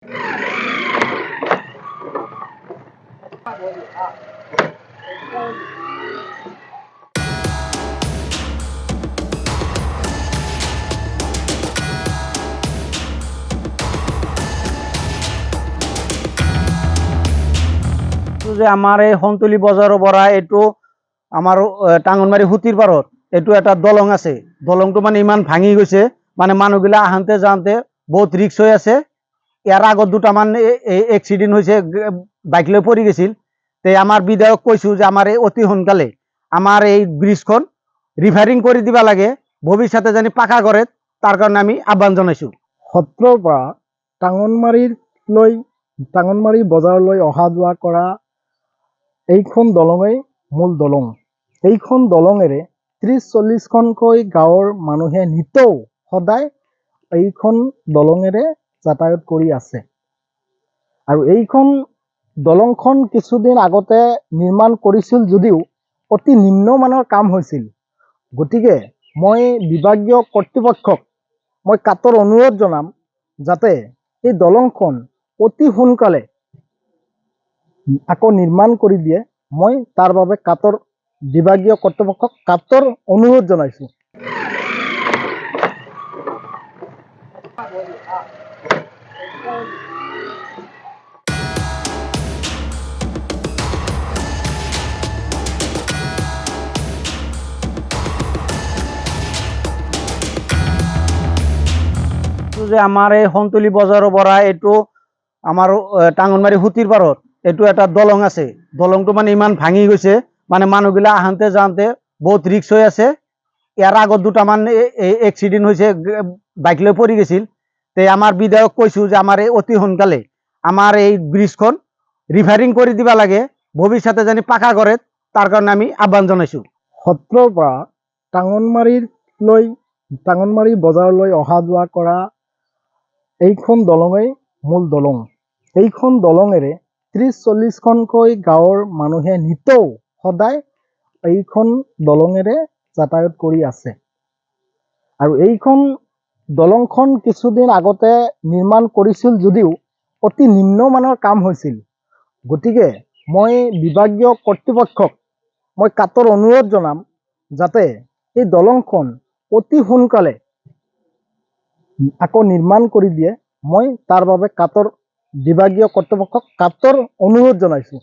যে আমাৰ এই হন্তলি বজাৰৰ পৰা এইটো আমাৰ টাঙনমাৰী হুতিৰ পাৰত এইটো এটা দলং আছে। দলংটো মানে ইমান ভাঙি গৈছে, মানে মানুহগিলা আহোঁতে যাওঁতে বহুত ৰিক্স হৈ আছে। ইয়াৰ আগত দুটামান এক্সিডেণ্ট হৈছে, বাইক লৈ পৰি গৈছিল। তে আমাৰ বিধায়ক কৈছোঁ যে আমাৰ এই অতি সোনকালে আমাৰ এই ব্ৰিজখন ৰিফাৰিং কৰি দিব লাগে, ভৱিষ্যতে যেন পাকা কৰে, তাৰ কাৰণে আমি আহ্বান জনাইছোঁ। সত্ৰৰ পৰা টাঙনমাৰী বজাৰলৈ অহা যোৱা কৰা এইখন দলঙেই মূল দলং। এইখন দলঙেৰে 30-40খনকৈ গাঁৱৰ মানুহে নিতৌ সদায় এইখন দলঙেৰে যাতায়াত কৰি আছে। আৰু এইখন দলংখন কিছুদিন আগতে নিৰ্মাণ কৰিছিল যদিও অতি নিম্নমানৰ কাম হৈছিল। গতিকে মই বিভাগীয় কৰ্তৃপক্ষক মই কাতৰ অনুৰোধ জনাম যাতে এই দলংখন অতি সোনকালে আকৌ নিৰ্মাণ কৰি দিয়ে। মই তাৰ বাবে কাতৰ বিভাগীয় কৰ্তৃপক্ষক কাতৰ অনুৰোধ জনাইছোঁ। যে আমাৰ এই হন্তলি বজাৰৰ পৰা এইটো আমাৰ টাঙনমাৰী হুতিৰ পাৰত এইটো এটা দলং আছে। দলংটো মানে ইমান ভাঙি গৈছে, মানে মানুহগিলা আহোঁতে যাওঁতে বহুত ৰিক্স হৈ আছে। ইয়াৰ আগত দুটামান এক্সিডেণ্ট হৈছে, বাইক লৈ পৰি গৈছিল। তে আমাৰ বিধায়ক কৈছোঁ যে আমাৰ এই অতি সোনকালে আমাৰ এই ব্ৰিজখন ৰিফাৰিং কৰি দিব লাগে, ভৱিষ্যতে যেন পাকা কৰে, তাৰ কাৰণে আমি আহ্বান জনাইছোঁ। সত্ৰৰ পৰা টাঙনমাৰী বজাৰলৈ অহা যোৱা কৰা এইখন দলঙেই মূল দলং। এইখন দলঙেৰে 30-40খনকৈ গাঁৱৰ মানুহে নিতৌ সদায় এইখন দলঙেৰে যাতায়াত কৰি আছে। আৰু এইখন দলংখন কিছুদিন আগতে নিৰ্মাণ কৰিছিল যদিও অতি নিম্নমানৰ কাম হৈছিল। গতিকে মই বিভাগীয় কৰ্তৃপক্ষক মই কাতৰ অনুৰোধ জনাম যাতে এই দলংখন অতি সোনকালে আকৌ নিৰ্মাণ কৰি দিয়ে। মই তাৰ বাবে কাতৰ বিভাগীয় কৰ্তৃপক্ষক কাতৰ অনুৰোধ জনাইছোঁ।